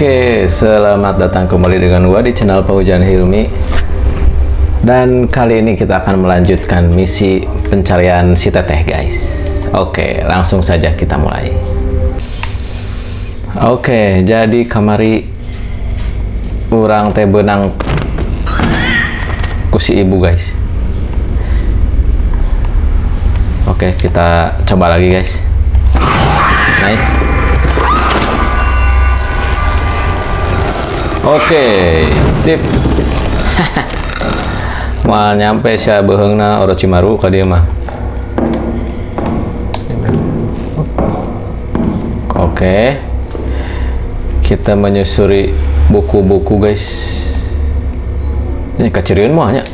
Oke, selamat datang kembali dengan gua di channel Paujan Hilmi. Dan kali ini kita akan melanjutkan misi pencarian si teteh, guys. Oke, langsung saja kita mulai. Oke, jadi kamari urang teh benang ku si ibu, guys. Oke, kita coba lagi, guys. Nice. Oke, sip. Mal nyampe sia beheungna Orochimaru ka dieu mah. Oke. Kita menyusuri buku-buku, guys. Ini kacirian mah nya.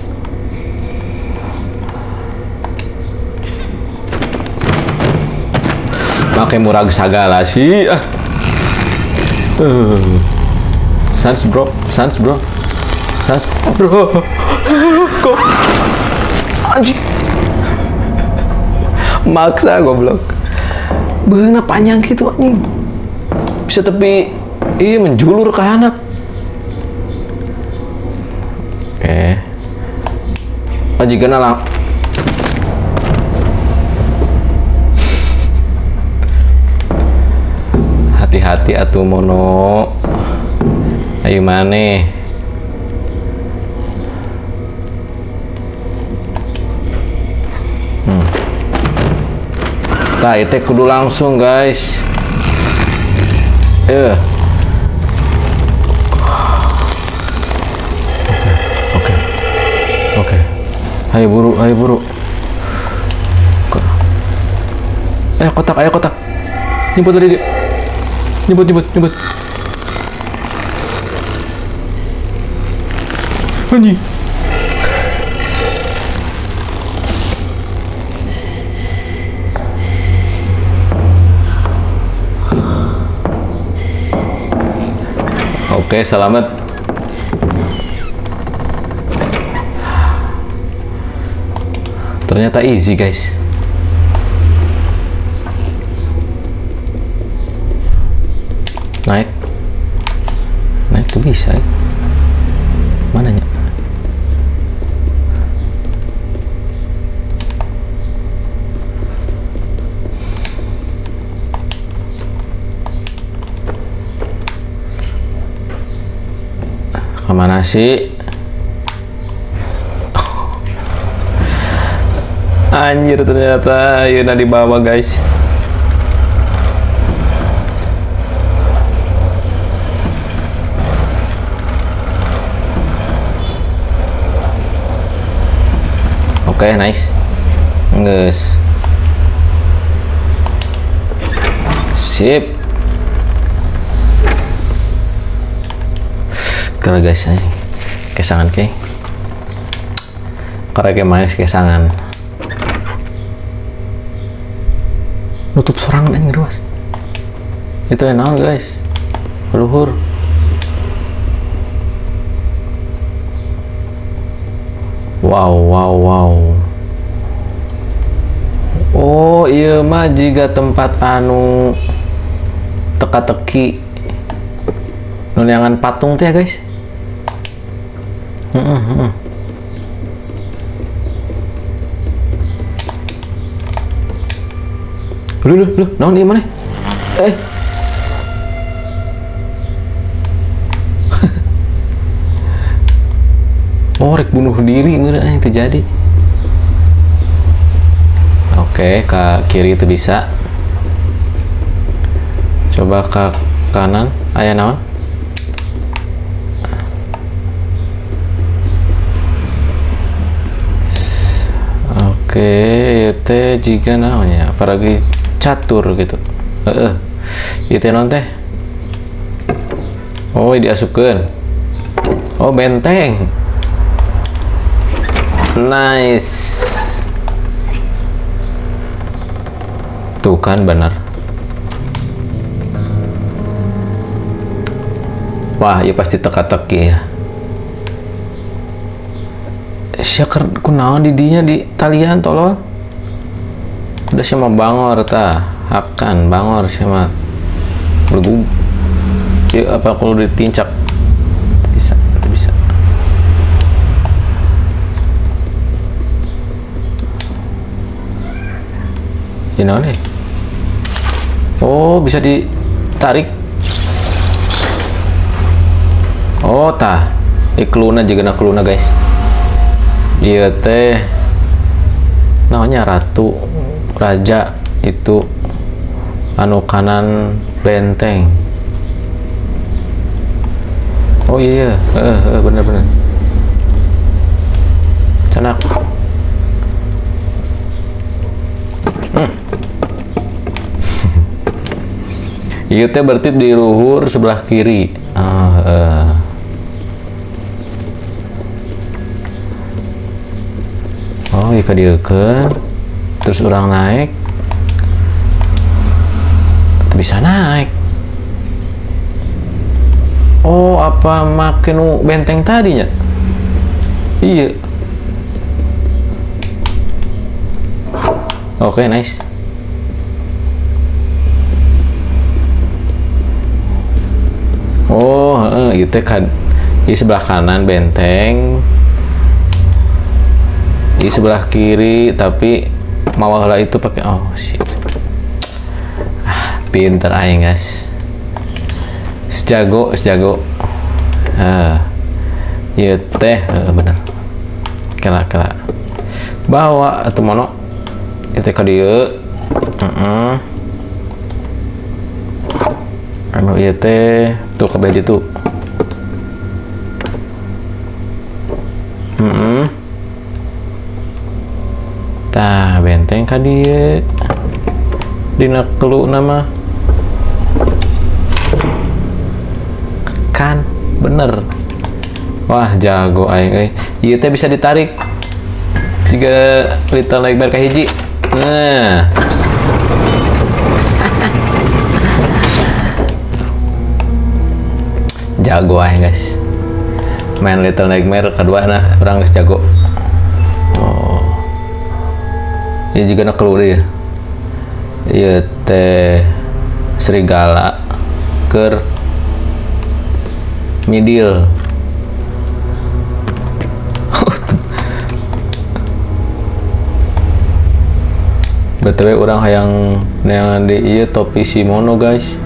Make murag sagala sih. Sans bro. Kok anjing maksa goblok. Beuna panjang gitu anjing. Bisa tapi iya menjulur ke handap. Oke. Ajigana lang. Hati-hati atuh mono. Ayo maneh. Tah itu kudu langsung, guys. Oke. Ayo buru. Ayo kotak. Nyebut tadi dia. Nyebut. Anjing. Oke, selamat. Ternyata easy, guys. Naik tuh bisa. Mananya? Kemana sih? Anjir, ternyata Yuna di bawah, guys. Oke, nice. Nges. Sip. Kalau guys, kesangan ke. Karena manis kesangan. Nutup sorangan anjing ruas. Itu enak, guys. Luhur. Wow. Oh, iya mah jika tempat anu teka-teki nunyangan patung teh, guys. Lu, naon ieu maneh? Oh, rek bunuh diri meureun itu jadi. Oke, ke kiri itu bisa. Coba ke kanan, aya naon? Oke, itu jika naonnya, apalagi catur gitu. Itu non teh. Oh, diasupkeun. Oh, benteng. Nice. Tuh kan benar. Wah, ya pasti teka-teki ya. Siapa kunaon didinya di talian tolol. Udah sama bangor tah. Akan bangor sama belum. ya, apa kalau ditincak bisa, itu bisa. Ini nih. Oh, bisa ditarik. Oh, tah. Ikluna juga nak keluna guys. Iya teh. Namanya ratu, raja itu anu kanan benteng. Oh iya, bener-bener. Canak. Iya teh berarti di luhur sebelah kiri. Oh, iya kadiekeun. Terus orang naik. Bisa naik. Oh, apa makin benteng tadinya? Iya. Oke, nice. Oh, itu kan di sebelah kanan benteng, di sebelah kiri tapi mawalah itu pakai shit. Pinter aing guys. Sejago. Iya teh bener. Kela. Bawa atau mono itu ka dieu. Anu ieu teh tuh kabeh ditu. Tah benteng ka dieu. Dina keluna mah kan bener. Wah jago aing. Ieu teh bisa ditarik. Jika Little Nightmare ka hiji. Nah. Jago aing guys. Main Little Nightmare kedua orang geus jago. Oh. Ini juga nak keluar ya. Iya teh serigala ker midil. BTW orang yang di iya topi Shimono guys.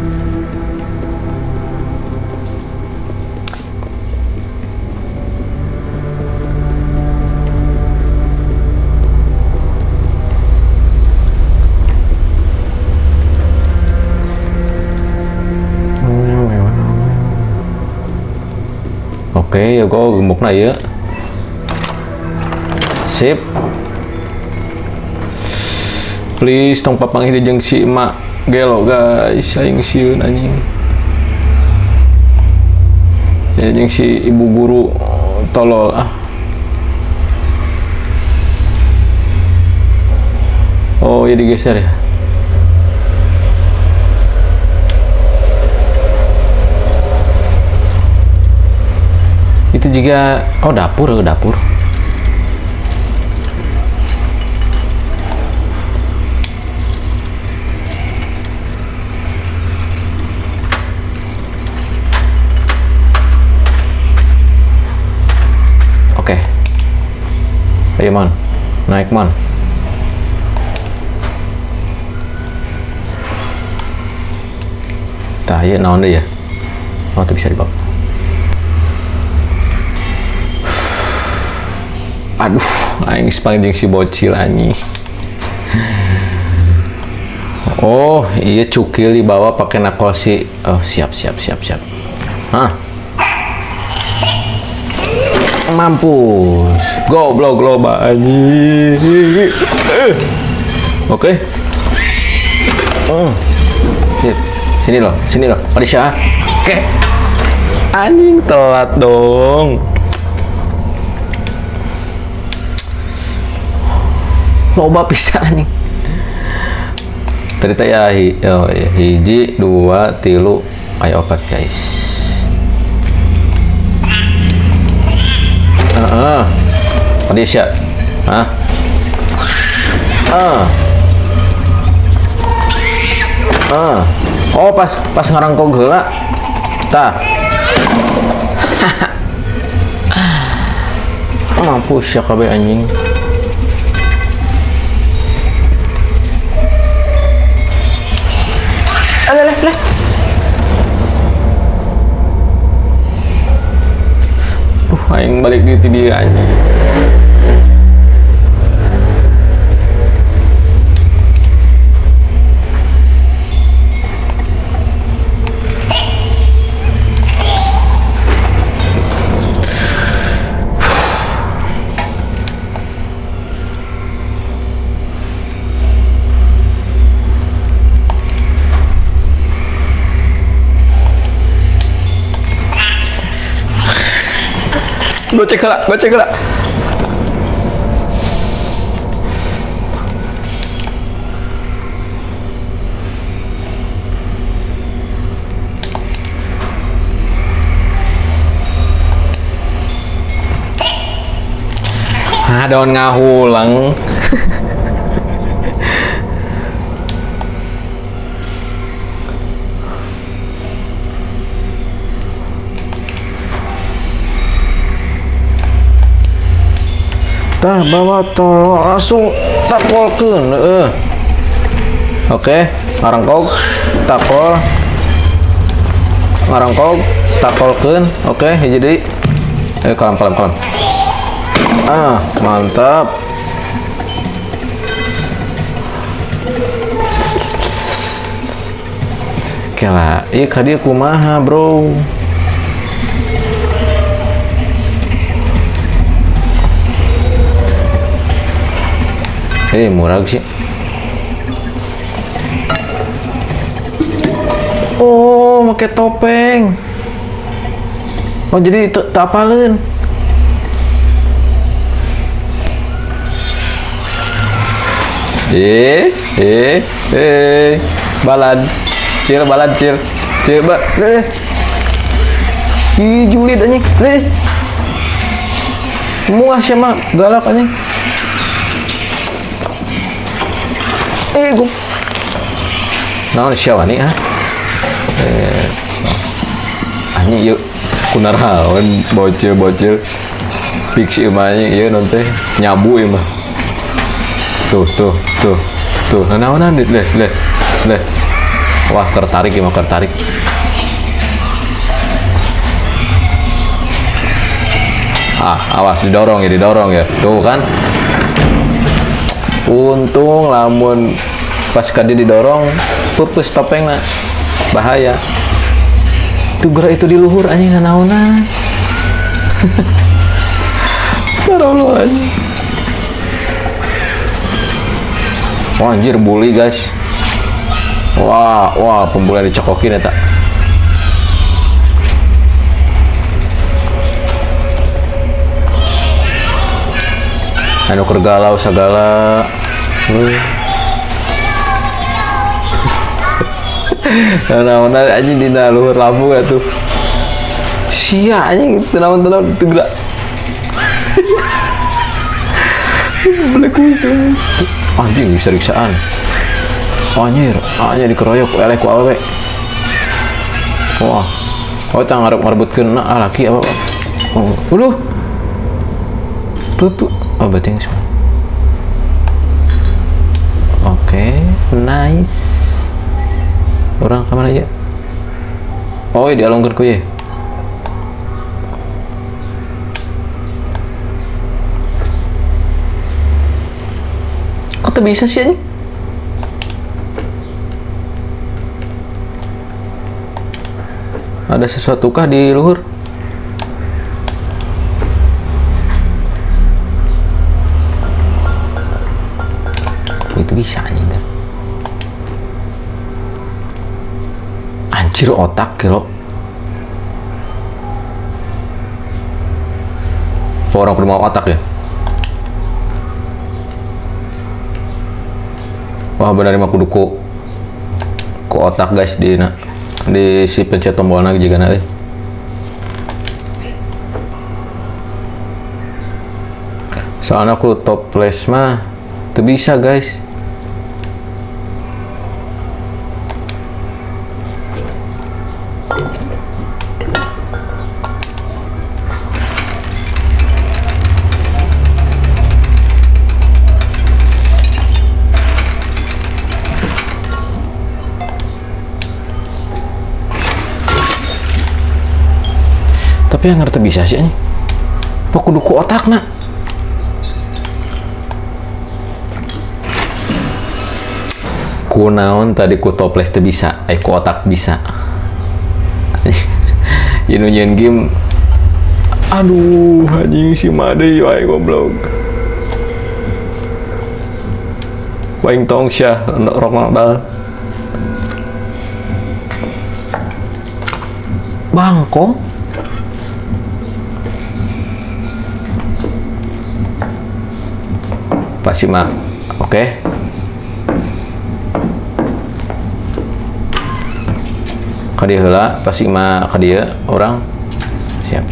Oke, ya kok gemuk na ya. Sip. Please tong papang ini jeung si emak gelo guys, aing sieun anjing. Ya jeung si ibu guru tolol ah. Oh, ya digeser ya. Itu juga dapur. Oke. Ayo mon. Naik mon. Tah ieu naon deui ya? Oh, tuh bisa dibawa. Aduh, aing sepanjang si bocil anjing. Oh, iya cukil dibawa pakai nakosi. Oh, siap. Hah. Mampus. Goblok loba anjing. Oke. Sip. Sini loh. Marisha. Oke. Anjing telat dong. Loba pisan anjing. Tadi teh ya hiji, 2, 3, ayo opat guys. Malaysia. Oh pas ngarangkog heula. Tah. Mampus ya kabeh anjing. Leh. Aing balik di dia anjing. Gocek lah. Daun ngahulang. Tah bawa tolong langsung takolkeun Oke, ngarangkog takolkeun. Oke, jadi kalem. Mantap. Oke lah, ka dieu kumaha, bro? Murag sih. Oh, make topeng. Oh, jadi tak apaleun. Balad. Cil. Julid anjing. Muah siapa galak anjing. Gue naon siapa nih anjing yuk kunaraon bocil fiksi emangnya iya nanti nyabu emang tuh naonan leh wah tertarik awas didorong ya tuh kan. Untung lamun pas kadi didorong pupus topengna bahaya. Tuh gerak itu di luhur anjing nanaona. Parah anjing. Oh, anjir bully guys. Wah pembulian dicekokin eta. Anu keur galau sagala. Nah, anjing dina luhur lampu ya tuh. Sia anjing tenang teu gerak. Anjing bisa riksaan. Anjir dikeroyok elek ku awewe. Wah. Oh, tang ngarebutkeun laki apa? Oh, Pupu. Oh, berarti semua. Oke, nice. Orang kemana aja? Oh, dialungkan ku ya. Kok tuh bisa sih anjing? Ada sesuatu kah di luhur? Itu bisa anjing. Anjir otak kilo. Orang kudu mau otak ya. Wah benar mah kudu ku otak guys di si pencet tombolna juga na euy. Soalnya aku toples mah teu bisa guys. Tapi yang ngerti bisa sih ini. Apa kudu ku otakna? Ku naon tadi ku toples teu bisa, ku otak bisa. Yeun game. Aduh, anjing si Made wae goblok. Paling tong syah rok modal. Bangkong. Pasti mah. Oke. Ka dieu heula, pasti mah ka dieu orang. Siap.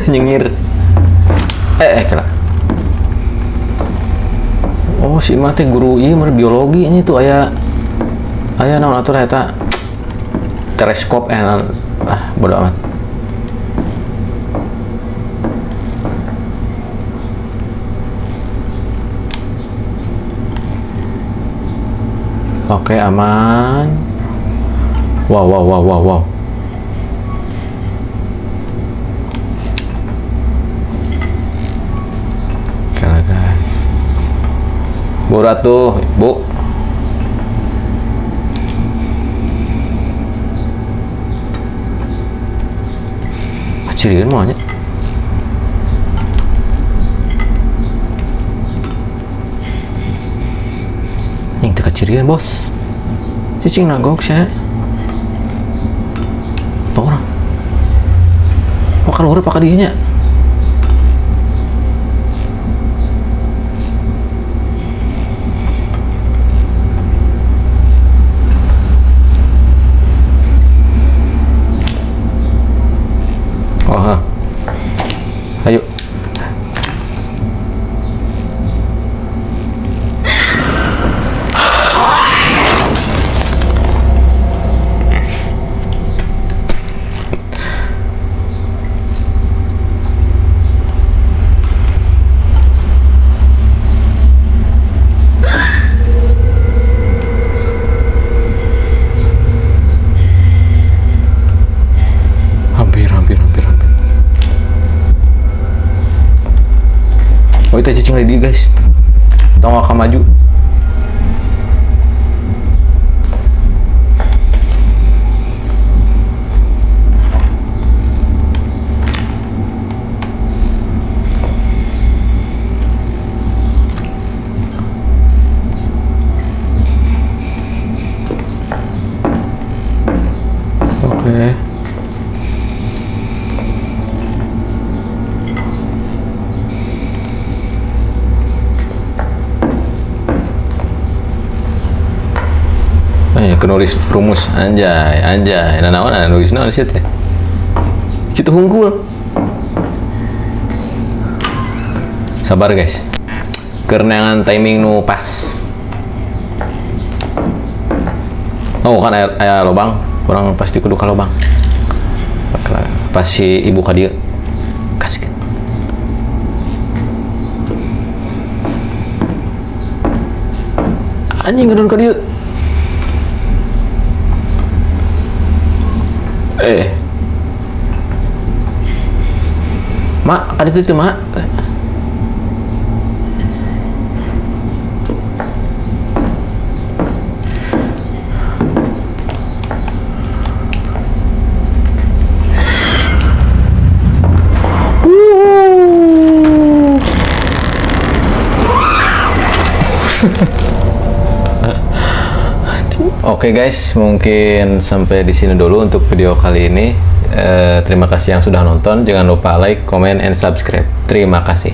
Nyengir. Kena. Oh, si Imah teh guru ieu mah biologi ini tuh aya naon atuh eta teleskop bodo amat. Oke, aman. Wow. Berat tuh, Bu. Acirian maunya. Yang dekat cirian, Bos. Cicing nagok saya. Apa orang? Kalau pakai dinya. Ayo. Oh, itu cacing ready guys. Tahu nggak akan maju. Oke. Nulis rumus anjay naon nulis naon sih teh kitu hungkul sabar guys kerenangan timing nu pas kan aya lobang orang pasti kudu ka lobang pas si ibu ka dieu kasih anjing ngadon ka dieu. Mak, ada itu Mak. Oke guys, mungkin sampai di sini dulu untuk video kali ini. Terima kasih yang sudah nonton. Jangan lupa like, comment, and subscribe. Terima kasih.